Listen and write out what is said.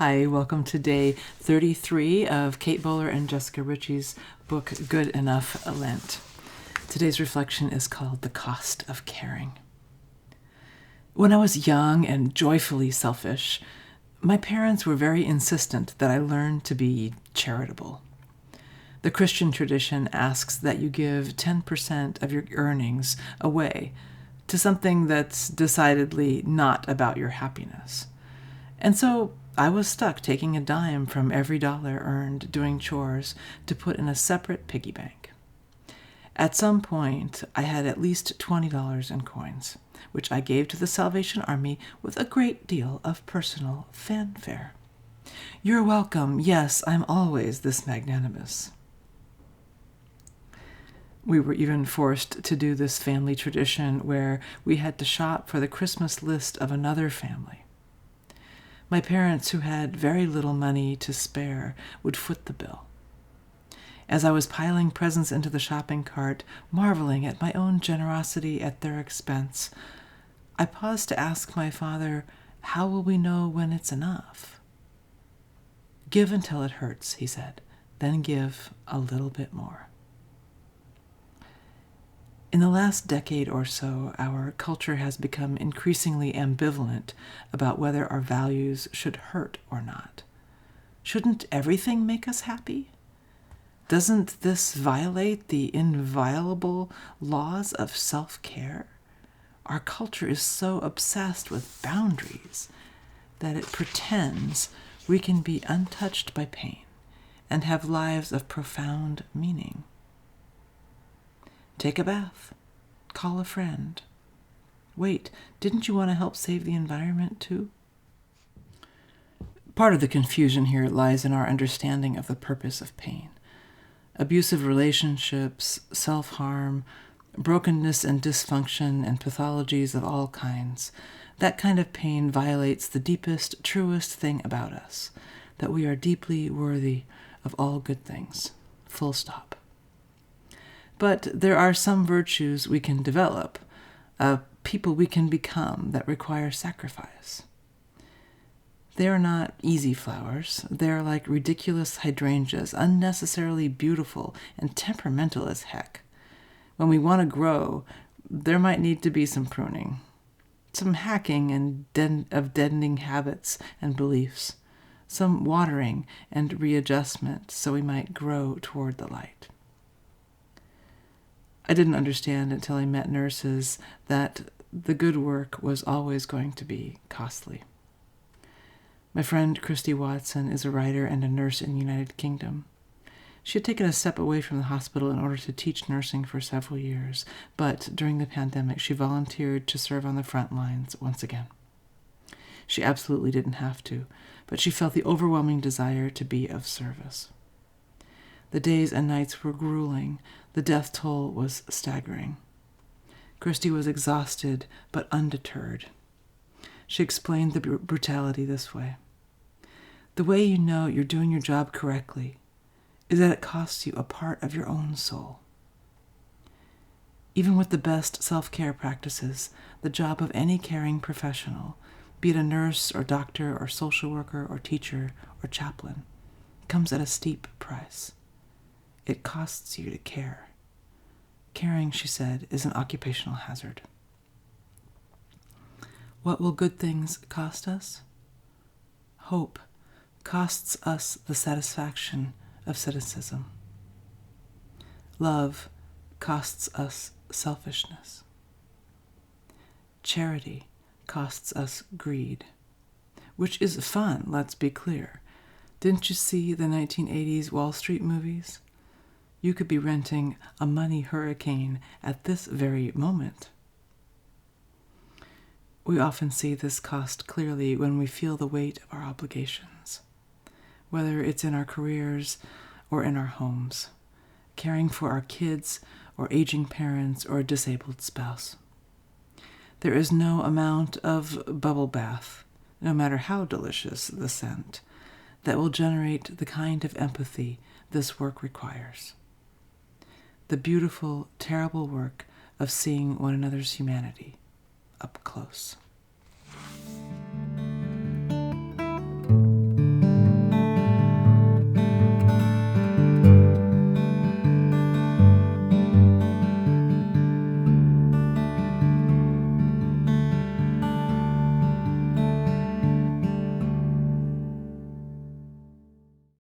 Hi, welcome to day 33 of Kate Bowler and Jessica Richie's book, Good Enough Lent. Today's reflection is called The Cost of Caring. When I was young and joyfully selfish, my parents were very insistent that I learn to be charitable. The Christian tradition asks that you give 10% of your earnings away to something that's decidedly not about your happiness. And so I was stuck taking a dime from every dollar earned doing chores to put in a separate piggy bank. At some point, I had at least $20 in coins, which I gave to the Salvation Army with a great deal of personal fanfare. You're welcome. Yes, I'm always this magnanimous. We were even forced to do this family tradition where we had to shop for the Christmas list of another family. My parents, who had very little money to spare, would foot the bill. As I was piling presents into the shopping cart, marveling at my own generosity at their expense, I paused to ask my father, "How will we know when it's enough?" "Give until it hurts," he said, "then give a little bit more." In the last decade or so, our culture has become increasingly ambivalent about whether our values should hurt or not. Shouldn't everything make us happy? Doesn't this violate the inviolable laws of self-care? Our culture is so obsessed with boundaries that it pretends we can be untouched by pain and have lives of profound meaning. Take a bath. Call a friend. Wait, didn't you want to help save the environment too? Part of the confusion here lies in our understanding of the purpose of pain. Abusive relationships, self-harm, brokenness and dysfunction and pathologies of all kinds. That kind of pain violates the deepest, truest thing about us, that we are deeply worthy of all good things. Full stop. But there are some virtues we can develop, people we can become that require sacrifice. They are not easy flowers. They are like ridiculous hydrangeas, unnecessarily beautiful and temperamental as heck. When we want to grow, there might need to be some pruning, some hacking of deadening habits and beliefs, some watering and readjustment so we might grow toward the light. I didn't understand until I met nurses that the good work was always going to be costly. My friend Christy Watson is a writer and a nurse in the United Kingdom. She had taken a step away from the hospital in order to teach nursing for several years, but during the pandemic she volunteered to serve on the front lines once again. She absolutely didn't have to, but she felt the overwhelming desire to be of service. The days and nights were grueling. The death toll was staggering. Christy was exhausted but undeterred. She explained the brutality this way. The way you know you're doing your job correctly is that it costs you a part of your own soul. Even with the best self-care practices, the job of any caring professional, be it a nurse or doctor or social worker or teacher or chaplain, comes at a steep price. It costs you to care. Caring, she said, is an occupational hazard. What will good things cost us? Hope costs us the satisfaction of cynicism. Love costs us selfishness. Charity costs us greed, which is fun, let's be clear. Didn't you see the 1980s Wall Street movies? You could be renting a money hurricane at this very moment. We often see this cost clearly when we feel the weight of our obligations, whether it's in our careers or in our homes, caring for our kids or aging parents or a disabled spouse. There is no amount of bubble bath, no matter how delicious the scent, that will generate the kind of empathy this work requires. The beautiful, terrible work of seeing one another's humanity up close.